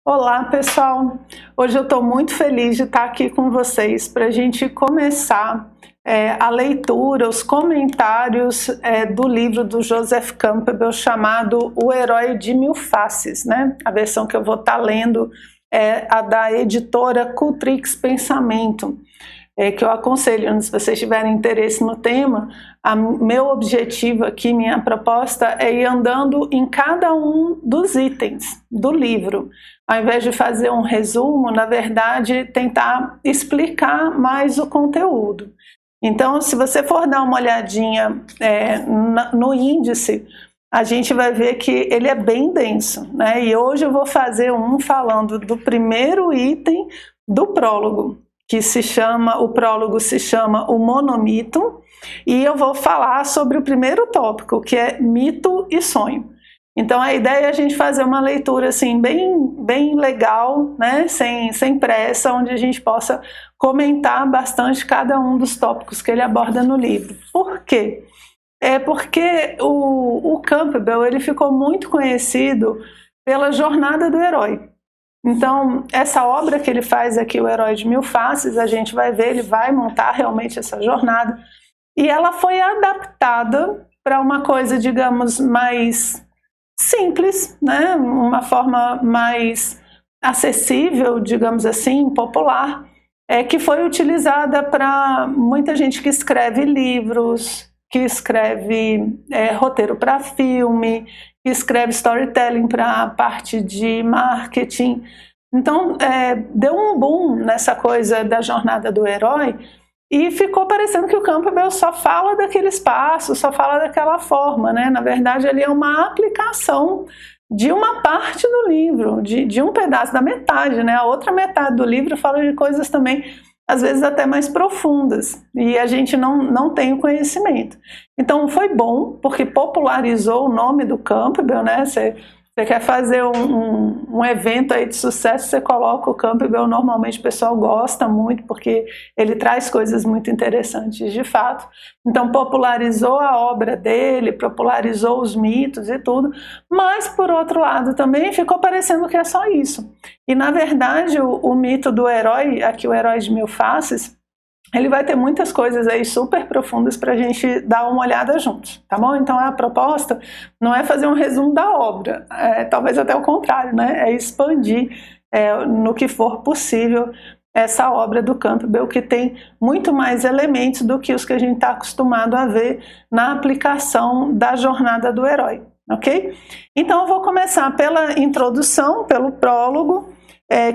Olá, pessoal! Hoje eu estou muito feliz de estar aqui com vocês para a gente começar a leitura, os comentários do livro do Joseph Campbell chamado O Herói de Mil Faces, né? A versão que eu vou estar lendo é a da editora Cultrix Pensamento, que eu aconselho, se vocês tiverem interesse no tema, meu objetivo aqui, minha proposta é ir andando em cada um dos itens do livro. Ao invés de fazer um resumo, na verdade, tentar explicar mais o conteúdo. Então, se você for dar uma olhadinha no índice, a gente vai ver que ele é bem denso, né? E hoje eu vou fazer um falando do primeiro item do prólogo, que o prólogo se chama O Monomito, e eu vou falar sobre o primeiro tópico, que é mito e sonho. Então a ideia é a gente fazer uma leitura assim, bem legal, né? sem pressa, onde a gente possa comentar bastante cada um dos tópicos que ele aborda no livro. Por quê? Porque o Campbell ele ficou muito conhecido pela jornada do herói. Então, essa obra que ele faz aqui, O Herói de Mil Faces, a gente vai ver, ele vai montar realmente essa jornada, e ela foi adaptada para uma coisa, digamos, mais simples, né? Uma forma mais acessível, digamos assim, popular, que foi utilizada para muita gente que escreve livros, que escreve roteiro para filme, que escreve storytelling para a parte de marketing. Então, deu um boom nessa coisa da jornada do herói e ficou parecendo que o Campbell só fala daquele espaço, só fala daquela forma, né? Na verdade, ele é uma aplicação de uma parte do livro, de um pedaço, da metade, né? A outra metade do livro fala de coisas também, às vezes até mais profundas, e a gente não tem o conhecimento. Então foi bom, porque popularizou o nome do Campbell, né? Você quer fazer um evento aí de sucesso, você coloca o Campbell, normalmente o pessoal gosta muito, porque ele traz coisas muito interessantes de fato. Então popularizou a obra dele, popularizou os mitos e tudo, mas por outro lado também ficou parecendo que é só isso. E na verdade o mito do herói, aqui o Herói de Mil Faces, ele vai ter muitas coisas aí super profundas para a gente dar uma olhada juntos, tá bom? Então a proposta não é fazer um resumo da obra, talvez até o contrário, né? É expandir no que for possível essa obra do Campbell, que tem muito mais elementos do que os que a gente está acostumado a ver na aplicação da jornada do herói, ok? Então eu vou começar pela introdução, pelo prólogo,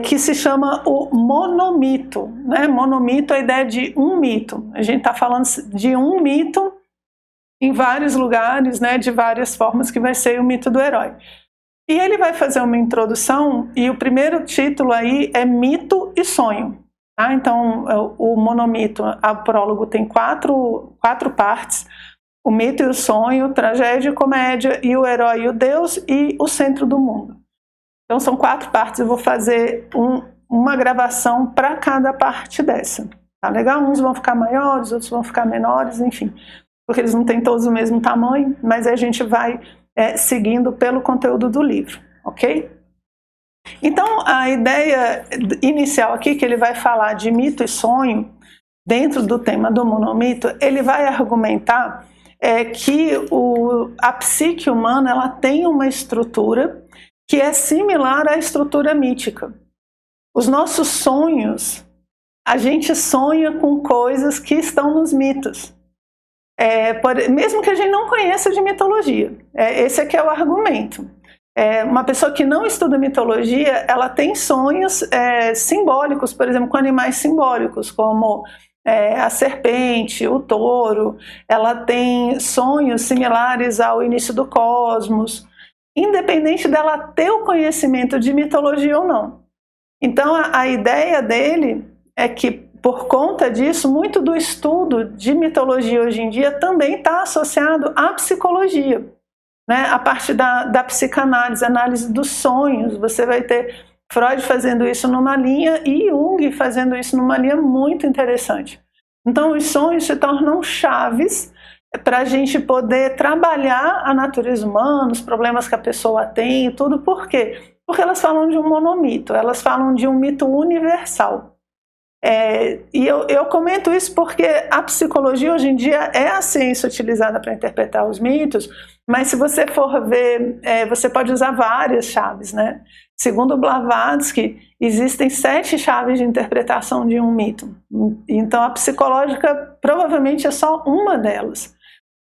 que se chama o monomito, né? Monomito é a ideia de um mito. A gente está falando de um mito em vários lugares, né? De várias formas, que vai ser o mito do herói. E ele vai fazer uma introdução, e o primeiro título aí é Mito e Sonho. Tá? Então o monomito, o prólogo tem quatro partes: o mito e o sonho, tragédia e comédia, e o herói e o Deus, e o centro do mundo. Então são 4 partes, eu vou fazer uma gravação para cada parte dessa. Tá legal? Uns vão ficar maiores, outros vão ficar menores, enfim, porque eles não têm todos o mesmo tamanho, mas a gente vai seguindo pelo conteúdo do livro, ok? Então a ideia inicial aqui, que ele vai falar de mito e sonho, dentro do tema do monomito, ele vai argumentar que a psique humana ela tem uma estrutura que é similar à estrutura mítica. Os nossos sonhos, a gente sonha com coisas que estão nos mitos, mesmo que a gente não conheça de mitologia. Esse aqui é o argumento. Uma pessoa que não estuda mitologia, ela tem sonhos simbólicos, por exemplo, com animais simbólicos, como a serpente, o touro. Ela tem sonhos similares ao início do cosmos, independente dela ter o conhecimento de mitologia ou não. Então a ideia dele é que, por conta disso, muito do estudo de mitologia hoje em dia também está associado à psicologia, né? A parte da psicanálise, análise dos sonhos. Você vai ter Freud fazendo isso numa linha e Jung fazendo isso numa linha muito interessante. Então os sonhos se tornam chaves para a gente poder trabalhar a natureza humana, os problemas que a pessoa tem e tudo. Por quê? Porque elas falam de um monomito, elas falam de um mito universal. E eu comento isso porque a psicologia hoje em dia é a ciência utilizada para interpretar os mitos, mas se você for ver, você pode usar várias chaves, né? Segundo Blavatsky, existem 7 chaves de interpretação de um mito. Então a psicológica provavelmente é só uma delas.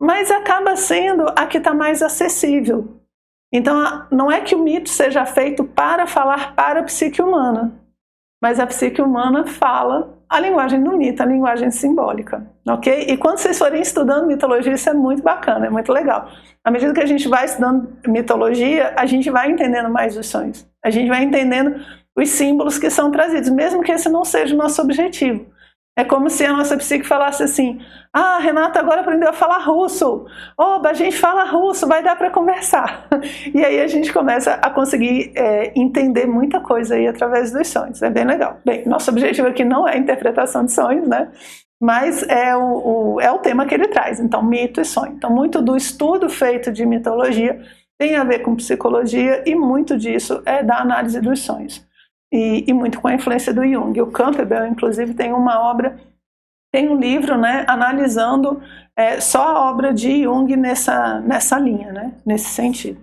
Mas acaba sendo a que está mais acessível. Então não é que o mito seja feito para falar para a psique humana, mas a psique humana fala a linguagem do mito, a linguagem simbólica, ok? E quando vocês forem estudando mitologia, isso é muito bacana, é muito legal. À medida que a gente vai estudando mitologia, a gente vai entendendo mais os sonhos, a gente vai entendendo os símbolos que são trazidos, mesmo que esse não seja o nosso objetivo. É como se a nossa psique falasse assim: ah, Renata agora aprendeu a falar russo, oba, a gente fala russo, vai dar para conversar. E aí a gente começa a conseguir entender muita coisa aí através dos sonhos, é bem legal. Bem, nosso objetivo aqui não é a interpretação de sonhos, né? Mas é o tema que ele traz, então mito e sonho. Então muito do estudo feito de mitologia tem a ver com psicologia e muito disso é da análise dos sonhos. E muito com a influência do Jung. O Campbell, inclusive, tem uma obra, tem um livro, né, analisando só a obra de Jung nessa linha, né, nesse sentido.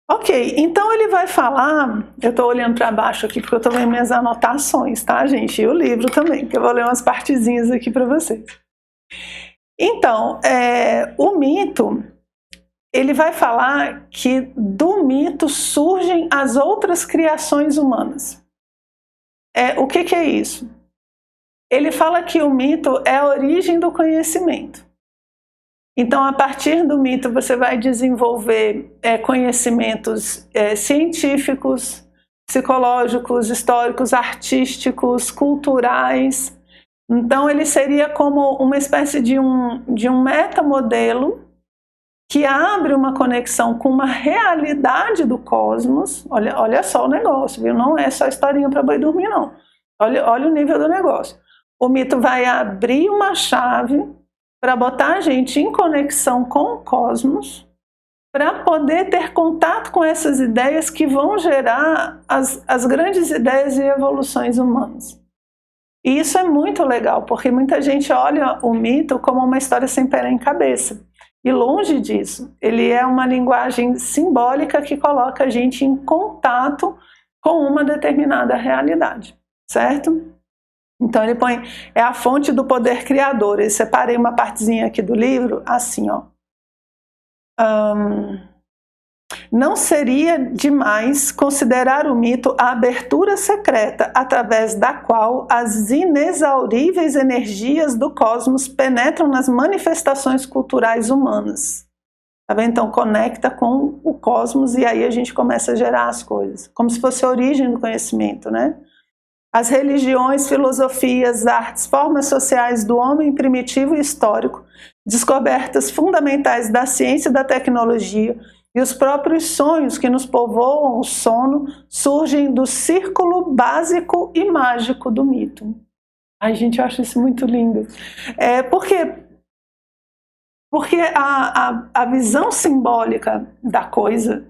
Ok, então ele vai falar, eu estou olhando para baixo aqui porque eu estou vendo minhas anotações, tá, gente? E o livro também, que eu vou ler umas partezinhas aqui para vocês. Então, o mito, ele vai falar que do mito surgem as outras criações humanas. O que é isso? Ele fala que o mito é a origem do conhecimento. Então, a partir do mito, você vai desenvolver conhecimentos científicos, psicológicos, históricos, artísticos, culturais. Então, ele seria como uma espécie de um metamodelo que abre uma conexão com uma realidade do cosmos. Olha só o negócio, viu? Não é só historinha para boi dormir, não. Olha o nível do negócio. O mito vai abrir uma chave para botar a gente em conexão com o cosmos, para poder ter contato com essas ideias que vão gerar as grandes ideias e evoluções humanas. E isso é muito legal, porque muita gente olha o mito como uma história sem pé nem cabeça. E longe disso, ele é uma linguagem simbólica que coloca a gente em contato com uma determinada realidade, certo? Então ele põe, é a fonte do poder criador. Eu separei uma partezinha aqui do livro, assim, ó. Não seria demais considerar o mito a abertura secreta através da qual as inexauríveis energias do cosmos penetram nas manifestações culturais humanas. Tá vendo? Então conecta com o cosmos e aí a gente começa a gerar as coisas, como se fosse a origem do conhecimento, né? As religiões, filosofias, artes, formas sociais do homem primitivo e histórico, descobertas fundamentais da ciência e da tecnologia, e os próprios sonhos que nos povoam o sono surgem do círculo básico e mágico do mito. Ai, gente, eu acho isso muito lindo. Porque a visão simbólica da coisa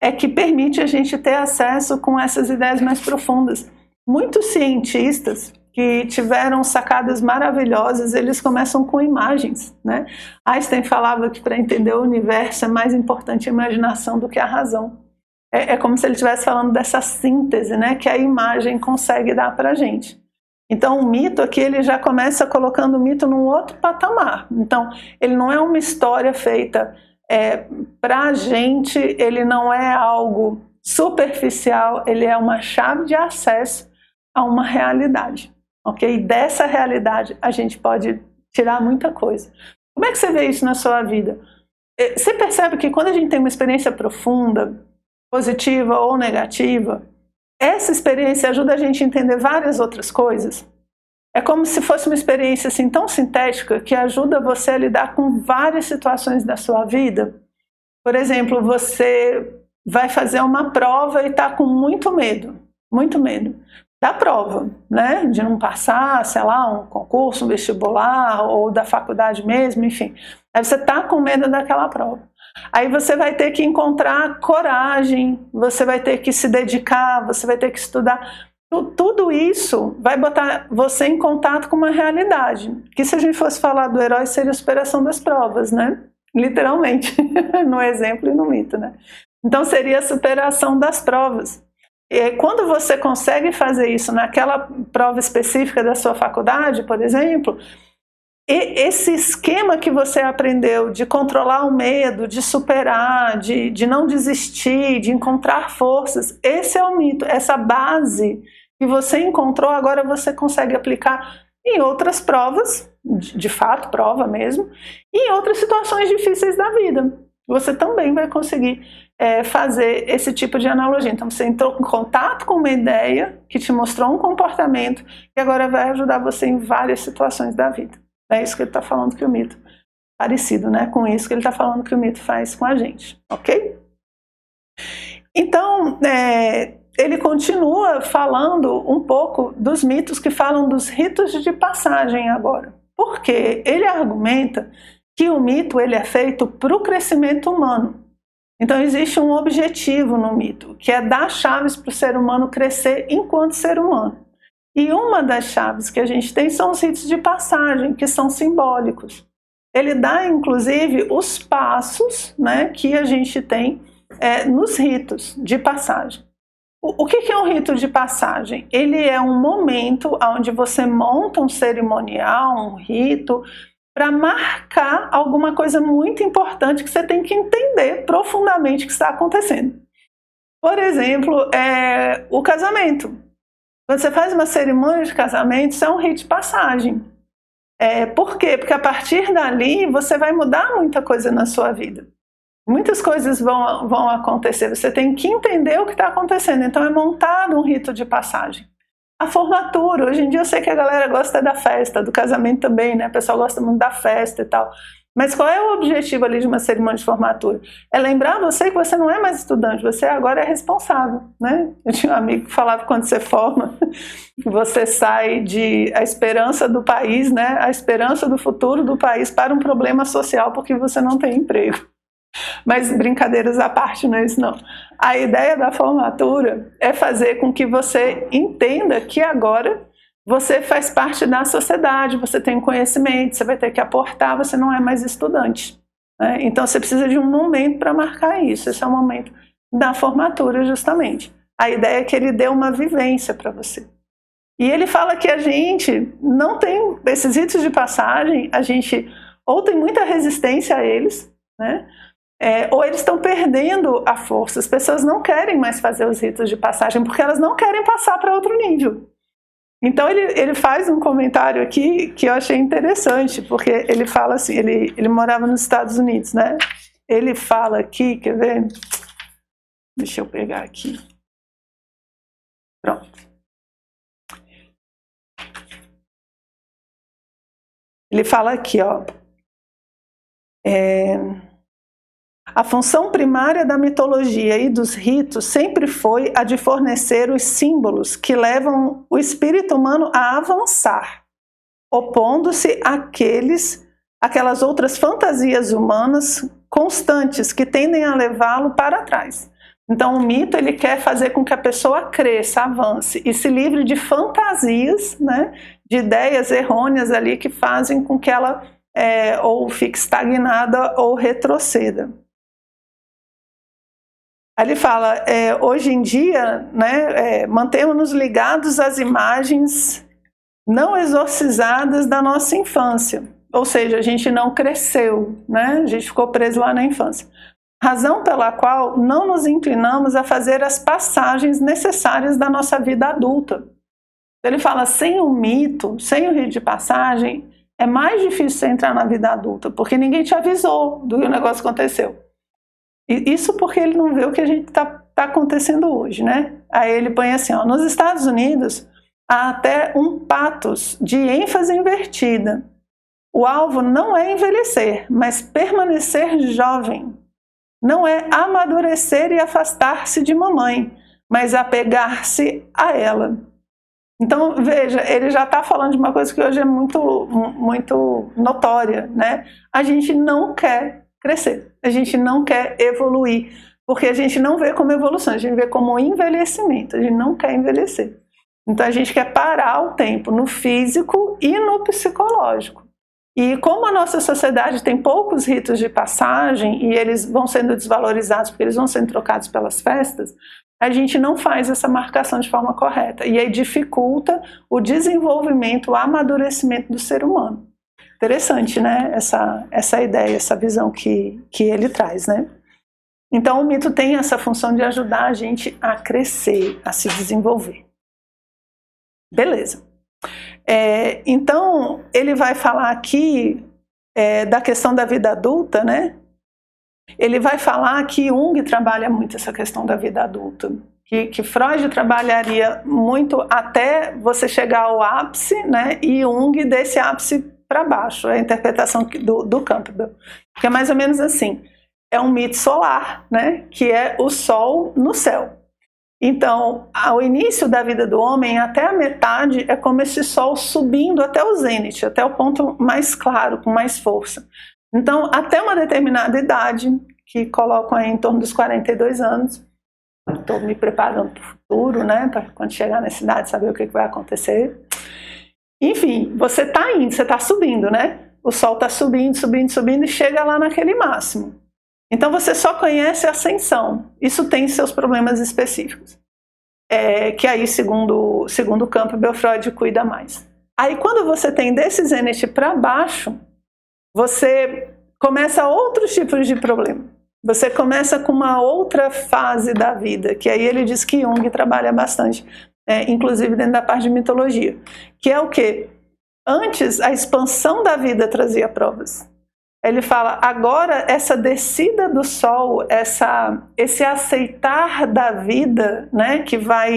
é que permite a gente ter acesso com essas ideias mais profundas. Muitos cientistas que tiveram sacadas maravilhosas, eles começam com imagens, né? Einstein falava que para entender o universo é mais importante a imaginação do que a razão. É como se ele estivesse falando dessa síntese, né, que a imagem consegue dar para a gente. Então o mito aqui, ele já começa colocando o mito num outro patamar. Então ele não é uma história feita para a gente, ele não é algo superficial, ele é uma chave de acesso a uma realidade. Ok? E dessa realidade a gente pode tirar muita coisa. Como é que você vê isso na sua vida? Você percebe que quando a gente tem uma experiência profunda, positiva ou negativa, essa experiência ajuda a gente a entender várias outras coisas? É como se fosse uma experiência assim, tão sintética que ajuda você a lidar com várias situações da sua vida. Por exemplo, você vai fazer uma prova e está com muito medo da prova, né? De não passar, sei lá, um concurso, um vestibular ou da faculdade mesmo, enfim. Aí você está com medo daquela prova. Aí você vai ter que encontrar coragem, você vai ter que se dedicar, você vai ter que estudar. Tudo isso vai botar você em contato com uma realidade, que se a gente fosse falar do herói seria a superação das provas, né? Literalmente, no exemplo e no mito, né? Então seria a superação das provas. E quando você consegue fazer isso naquela prova específica da sua faculdade, por exemplo, esse esquema que você aprendeu de controlar o medo, de superar, de não desistir, de encontrar forças, esse é o mito, essa base que você encontrou, agora você consegue aplicar em outras provas, de fato, prova mesmo, e em outras situações difíceis da vida. Você também vai conseguir fazer esse tipo de analogia. Então você entrou em contato com uma ideia que te mostrou um comportamento que agora vai ajudar você em várias situações da vida. É isso que ele está falando que o mito, parecido, né, com isso que ele está falando que o mito faz com a gente, ok? Então, ele continua falando um pouco dos mitos que falam dos ritos de passagem agora. Porque ele argumenta que o mito ele é feito para o crescimento humano. Então existe um objetivo no mito, que é dar chaves para o ser humano crescer enquanto ser humano. E uma das chaves que a gente tem são os ritos de passagem, que são simbólicos. Ele dá, inclusive, os passos, né, que a gente tem nos ritos de passagem. O que é um rito de passagem? Ele é um momento onde você monta um cerimonial, um rito, para marcar alguma coisa muito importante que você tem que entender profundamente o que está acontecendo. Por exemplo, o casamento. Quando você faz uma cerimônia de casamento, isso é um rito de passagem. Por quê? Porque a partir dali você vai mudar muita coisa na sua vida. Muitas coisas vão acontecer, você tem que entender o que está acontecendo, então é montado um rito de passagem. A formatura, hoje em dia eu sei que a galera gosta da festa, do casamento também, né? O pessoal gosta muito da festa e tal. Mas qual é o objetivo ali de uma cerimônia de formatura? É lembrar você que você não é mais estudante, você agora é responsável, né? Eu tinha um amigo que falava que quando você forma, você sai de a esperança do país, né? A esperança do futuro do país para um problema social porque você não tem emprego. Mas brincadeiras à parte, não é isso não. A ideia da formatura é fazer com que você entenda que agora você faz parte da sociedade, você tem conhecimento, você vai ter que aportar, você não é mais estudante, né? Então você precisa de um momento para marcar isso, esse é o momento da formatura justamente. A ideia é que ele dê uma vivência para você. E ele fala que a gente não tem esses ritos de passagem, a gente ou tem muita resistência a eles, né? Ou eles estão perdendo a força, as pessoas não querem mais fazer os ritos de passagem porque elas não querem passar para outro nível. Então ele faz um comentário aqui que eu achei interessante, porque ele fala assim, ele morava nos Estados Unidos, né? Ele fala aqui, quer ver? Deixa eu pegar aqui. Pronto. Ele fala aqui, ó. A função primária da mitologia e dos ritos sempre foi a de fornecer os símbolos que levam o espírito humano a avançar, opondo-se àquelas outras fantasias humanas constantes que tendem a levá-lo para trás. Então o mito ele quer fazer com que a pessoa cresça, avance e se livre de fantasias, né, de ideias errôneas ali que fazem com que ela ou fique estagnada ou retroceda. Aí ele fala, hoje em dia, né, mantemos-nos ligados às imagens não exorcizadas da nossa infância. Ou seja, a gente não cresceu, né? A gente ficou preso lá na infância. Razão pela qual não nos inclinamos a fazer as passagens necessárias da nossa vida adulta. Ele fala, sem o mito, sem o rito de passagem, é mais difícil você entrar na vida adulta, porque ninguém te avisou do que o negócio aconteceu. Isso porque ele não vê o que a gente tá acontecendo hoje, né? Aí ele põe assim, ó, nos Estados Unidos há até um pathos de ênfase invertida. O alvo não é envelhecer, mas permanecer jovem. Não é amadurecer e afastar-se de mamãe, mas apegar-se a ela. Então, veja, ele já está falando de uma coisa que hoje é muito, muito notória, né? A gente não quer crescer, a gente não quer evoluir, porque a gente não vê como evolução, a gente vê como envelhecimento, a gente não quer envelhecer. Então a gente quer parar o tempo no físico e no psicológico. E como a nossa sociedade tem poucos ritos de passagem e eles vão sendo desvalorizados porque eles vão sendo trocados pelas festas, a gente não faz essa marcação de forma correta. E aí dificulta o desenvolvimento, o amadurecimento do ser humano. Interessante, né? Essa ideia, essa visão que ele traz, né? Então o mito tem essa função de ajudar a gente a crescer, a se desenvolver. Beleza. Então ele vai falar aqui da questão da vida adulta, né? Ele vai falar que Jung trabalha muito essa questão da vida adulta, que Freud trabalharia muito até você chegar ao ápice, né? E Jung desse ápice para baixo, a interpretação do Campbell, que é mais ou menos assim, é um mito solar, né? Que é o sol no céu. Então, ao início da vida do homem, até a metade, é como esse sol subindo até o zênite, até o ponto mais claro, com mais força. Então, até uma determinada idade, que colocam aí em torno dos 42 anos, estou me preparando para o futuro, né, para quando chegar nessa idade saber o que vai acontecer. Enfim, você está indo, você está subindo, né? O sol está subindo, subindo, subindo e chega lá naquele máximo. Então você só conhece a ascensão. Isso tem seus problemas específicos. Que aí, segundo Campbell, Freud cuida mais. Aí quando você tem desse zênite para baixo, você começa outros tipos de problema. Você começa com uma outra fase da vida, que aí ele diz que Jung trabalha bastante, inclusive dentro da parte de mitologia. Que é o quê? Antes, a expansão da vida trazia provas. Ele fala, agora essa descida do sol, esse aceitar da vida, né, que vai,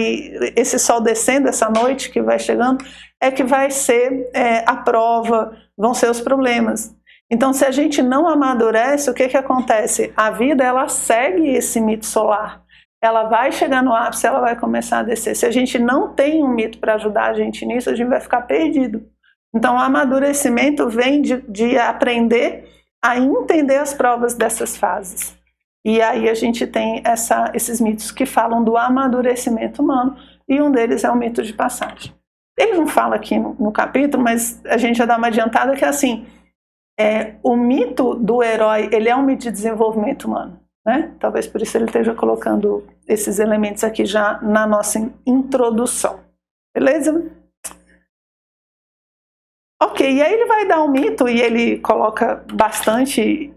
esse sol descendo, essa noite que vai chegando, é que vai ser a prova, vão ser os problemas. Então, se a gente não amadurece, o que acontece? A vida, ela segue esse mito solar. Ela vai chegar no ápice, ela vai começar a descer. Se a gente não tem um mito para ajudar a gente nisso, a gente vai ficar perdido. Então, o amadurecimento vem de aprender a entender as provas dessas fases. E aí a gente tem esses mitos que falam do amadurecimento humano, e um deles é o mito de passagem. Ele não fala aqui no capítulo, mas a gente já dá uma adiantada que é assim, o mito do herói, ele é um mito de desenvolvimento humano, né? Talvez por isso ele esteja colocando esses elementos aqui já na nossa introdução. Beleza? Ok, e aí ele vai dar um mito, e ele coloca bastante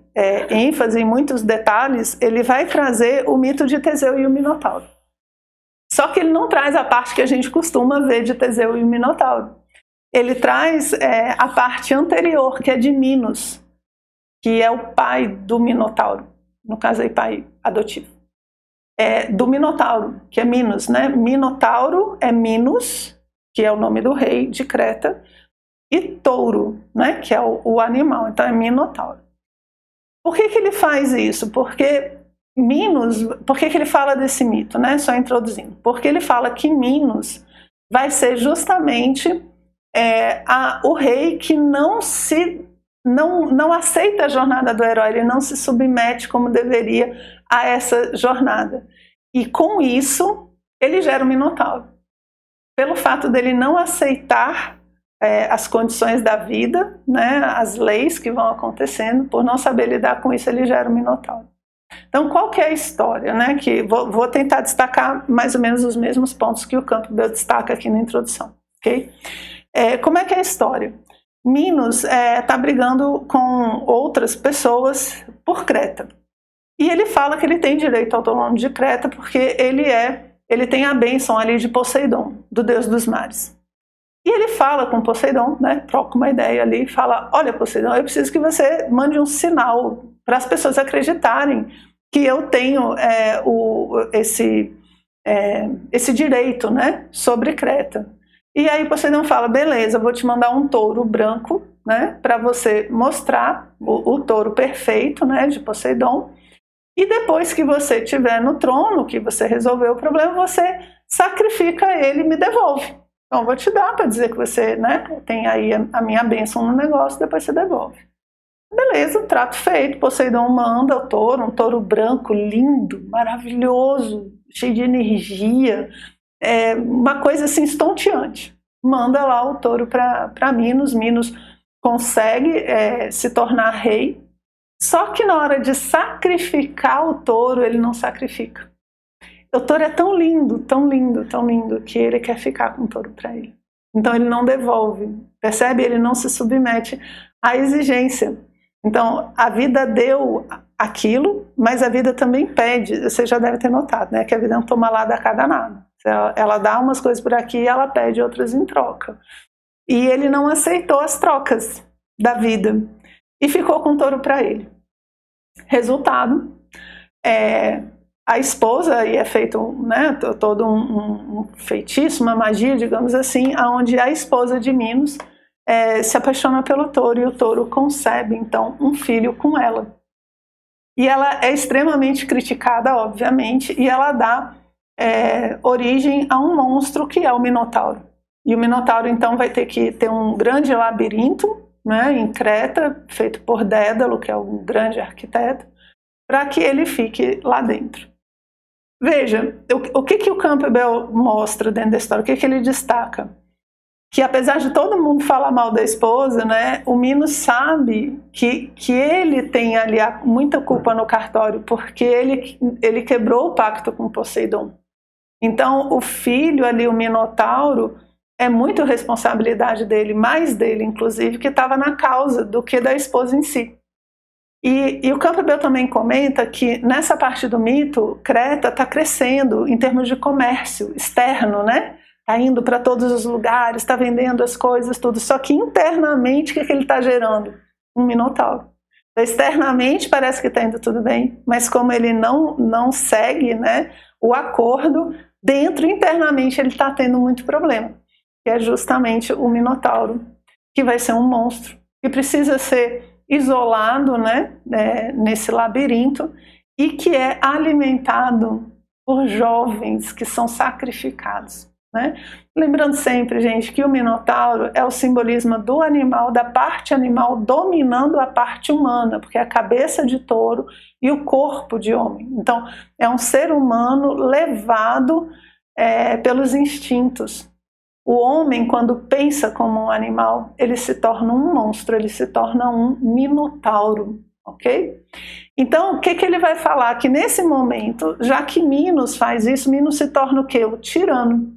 ênfase em muitos detalhes, ele vai trazer o mito de Teseu e o Minotauro. Só que ele não traz a parte que a gente costuma ver de Teseu e o Minotauro. Ele traz a parte anterior, que é de Minos, que é o pai do Minotauro, no caso aí pai adotivo. Do Minotauro, que é Minos, né? Minotauro é Minos, que é o nome do rei de Creta, e touro, né, que é o animal, então é Minotauro. Por que ele faz isso? Porque Minos, por que ele fala desse mito, né? Só introduzindo. Porque ele fala que Minos vai ser justamente o rei que não aceita a jornada do herói, ele não se submete como deveria a essa jornada. E com isso, ele gera o Minotauro. Pelo fato dele não aceitar as condições da vida, né, as leis que vão acontecendo, por não saber lidar com isso, ele gera o Minotauro. Então, qual que é a história? Né, que vou tentar destacar mais ou menos os mesmos pontos que o Campbell destaca aqui na introdução. Okay? Como é que é a história? Minos está brigando com outras pessoas por Creta. E ele fala que ele tem direito ao trono de Creta porque ele tem a bênção ali de Poseidon, do deus dos mares. E ele fala com Poseidon, né, troca uma ideia ali, fala, olha Poseidon, eu preciso que você mande um sinal para as pessoas acreditarem que eu tenho esse direito, né, sobre Creta. E aí Poseidon fala, beleza, vou te mandar um touro branco, né, para você mostrar o touro perfeito, né, de Poseidon. E depois que você estiver no trono, que você resolveu o problema, você sacrifica ele e me devolve. Então, eu vou te dar para dizer que você, né, tem aí a minha bênção no negócio, depois você devolve. Beleza, trato feito, Poseidon manda o touro, um touro branco, lindo, maravilhoso, cheio de energia, uma coisa assim estonteante. Manda lá o touro para Minos, Minos consegue se tornar rei, só que na hora de sacrificar o touro, ele não sacrifica. O touro é tão lindo, tão lindo, tão lindo, que ele quer ficar com o touro para ele. Então ele não devolve, percebe? Ele não se submete à exigência. Então a vida deu aquilo, mas a vida também pede. Você já deve ter notado, né? Que a vida não toma lá da cá danada. Ela dá umas coisas por aqui e ela pede outras em troca. E ele não aceitou as trocas da vida e ficou com o touro para ele. Resultado, a esposa, e é feito, né, todo um feitiço, uma magia, digamos assim, onde a esposa de Minos se apaixona pelo touro e o touro concebe então um filho com ela. E ela é extremamente criticada, obviamente, e ela dá origem a um monstro que é o Minotauro. E o Minotauro então vai ter que ter um grande labirinto, né, em Creta, feito por Dédalo, que é um grande arquiteto, para que ele fique lá dentro. Veja, o que o Campbell mostra dentro da história, o que ele destaca? Que apesar de todo mundo falar mal da esposa, né, o Minos sabe que ele tem ali muita culpa no cartório, porque ele quebrou o pacto com Poseidon. Então o filho ali, o Minotauro, é muito responsabilidade dele, mais dele inclusive, que estava na causa do que da esposa em si. E o Campbell também comenta que nessa parte do mito, Creta está crescendo em termos de comércio externo, né? Está indo para todos os lugares, está vendendo as coisas, tudo. Só que internamente, o que ele está gerando? Um Minotauro. Externamente parece que está indo tudo bem, mas como ele não segue, né, o acordo, internamente ele está tendo muito problema. Que é justamente o Minotauro, que vai ser um monstro, que precisa ser isolado, né, nesse labirinto, e que é alimentado por jovens que são sacrificados, né? Lembrando sempre, gente, que o Minotauro é o simbolismo do animal, da parte animal dominando a parte humana, porque é a cabeça de touro e o corpo de homem. Então é um ser humano levado pelos instintos. O homem, quando pensa como um animal, ele se torna um monstro, ele se torna um minotauro, ok? Então, o que ele vai falar? Que nesse momento, já que Minos faz isso, Minos se torna o quê? O tirano.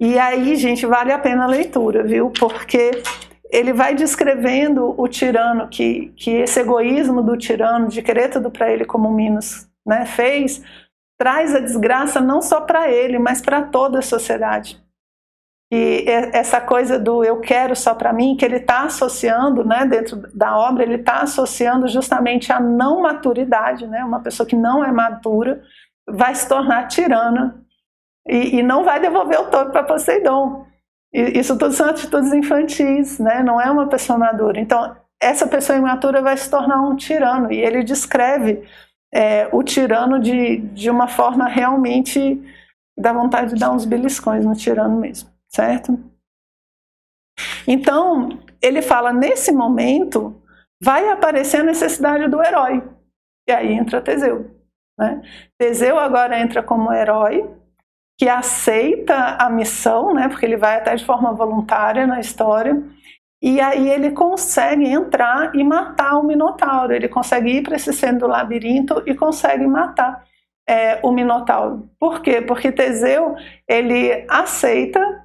E aí, gente, vale a pena a leitura, viu? Porque ele vai descrevendo o tirano, que esse egoísmo do tirano, de querer tudo para ele como Minos, né, fez, traz a desgraça não só para ele, mas para toda a sociedade. E essa coisa do eu quero só para mim, que ele está associando, né, dentro da obra, ele está associando justamente a não maturidade, né, uma pessoa que não é madura vai se tornar tirana e não vai devolver o touro para Poseidon. Isso tudo são atitudes infantis, né, não é uma pessoa madura. Então essa pessoa imatura vai se tornar um tirano, e ele descreve o tirano de uma forma realmente dá vontade de dar uns beliscões no tirano mesmo. Certo? Então, ele fala, nesse momento, vai aparecer a necessidade do herói. E aí entra Teseu. Né? Teseu agora entra como herói, que aceita a missão, né? Porque ele vai até de forma voluntária na história, e aí ele consegue entrar e matar o Minotauro. Ele consegue ir para esse centro do labirinto e consegue matar o Minotauro. Por quê? Porque Teseu, ele aceita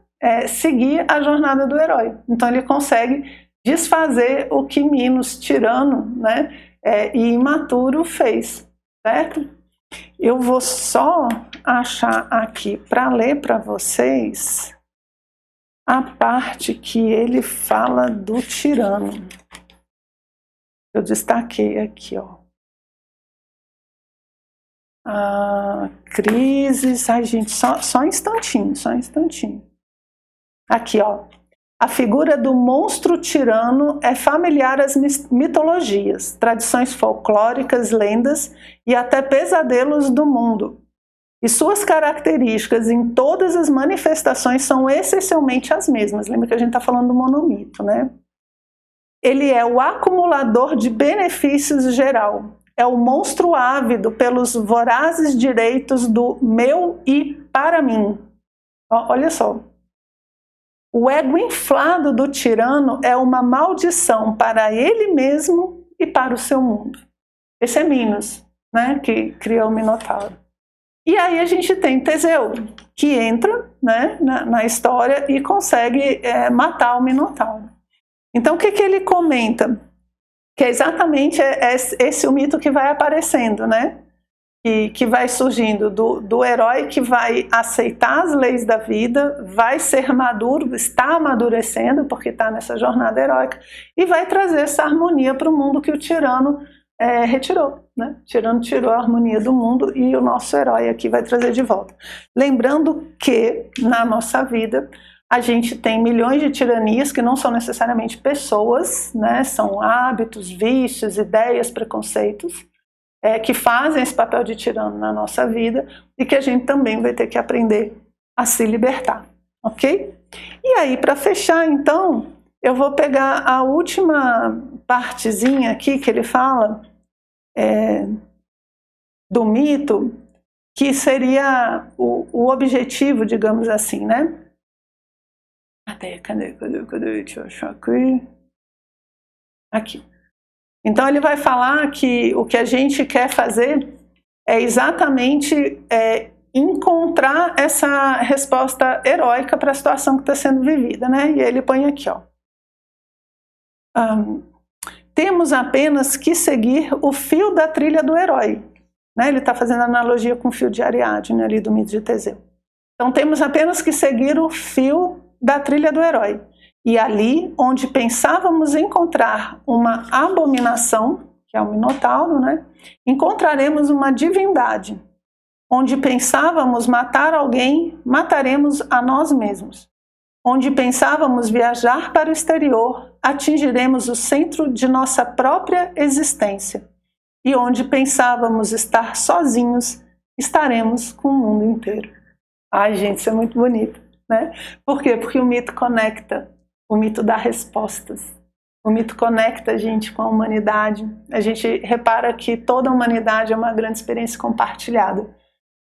seguir a jornada do herói. Então ele consegue desfazer o que Minos, tirano, né, e imaturo, fez, certo? Eu vou só achar aqui para ler para vocês a parte que ele fala do tirano. Eu destaquei aqui, ó. Crises. Ai, gente, só um instantinho, só um instantinho. Aqui, ó. A figura do monstro tirano é familiar às mitologias, tradições folclóricas, lendas e até pesadelos do mundo. E suas características em todas as manifestações são essencialmente as mesmas. Lembra que a gente está falando do monomito, né? ele é o acumulador de benefícios geral. É o monstro ávido pelos vorazes direitos do meu e para mim. Olha só. O ego inflado do tirano é uma maldição para ele mesmo e para o seu mundo. Esse é Minos, né, que criou o Minotauro. E aí a gente tem Teseu, que entra, né, na história e consegue matar o Minotauro. Então o que ele comenta? Que é exatamente esse o mito que vai aparecendo, né? Que vai surgindo do herói que vai aceitar as leis da vida, vai ser maduro, está amadurecendo, porque está nessa jornada heróica, e vai trazer essa harmonia para o mundo que o tirano retirou, né? O tirano tirou a harmonia do mundo e o nosso herói aqui vai trazer de volta. Lembrando que na nossa vida a gente tem milhões de tiranias que não são necessariamente pessoas, né? São hábitos, vícios, ideias, preconceitos, que fazem esse papel de tirano na nossa vida e que a gente também vai ter que aprender a se libertar, ok? E aí, para fechar, então, eu vou pegar a última partezinha aqui que ele fala do mito, que seria o objetivo, digamos assim, né? Cadê? Deixa eu achar aqui. Aqui. Então ele vai falar que o que a gente quer fazer é exatamente encontrar essa resposta heróica para a situação que está sendo vivida, né? E ele põe aqui, ó. Temos apenas que seguir o fio da trilha do herói. Né? Ele está fazendo analogia com o fio de Ariadne, ali do mito de Teseu. Então temos apenas que seguir o fio da trilha do herói. E ali, onde pensávamos encontrar uma abominação, que é o Minotauro, né? Encontraremos uma divindade. Onde pensávamos matar alguém, mataremos a nós mesmos. Onde pensávamos viajar para o exterior, atingiremos o centro de nossa própria existência. E onde pensávamos estar sozinhos, estaremos com o mundo inteiro. Ai, gente, isso é muito bonito, né? Por quê? Porque o mito conecta. O mito dá respostas. O mito conecta a gente com a humanidade. A gente repara que toda a humanidade é uma grande experiência compartilhada.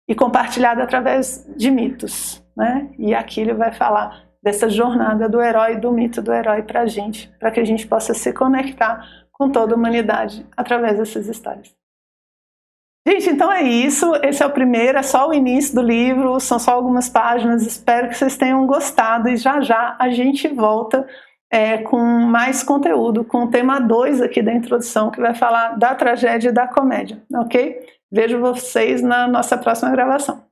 E compartilhada através de mitos, né? E aqui ele vai falar dessa jornada do herói, do mito do herói para que a gente possa se conectar com toda a humanidade através dessas histórias. Gente, então é isso. Esse é o primeiro, é só o início do livro, são só algumas páginas. Espero que vocês tenham gostado e já já a gente volta com mais conteúdo, com o tema 2 aqui da introdução, que vai falar da tragédia e da comédia, ok? Vejo vocês na nossa próxima gravação.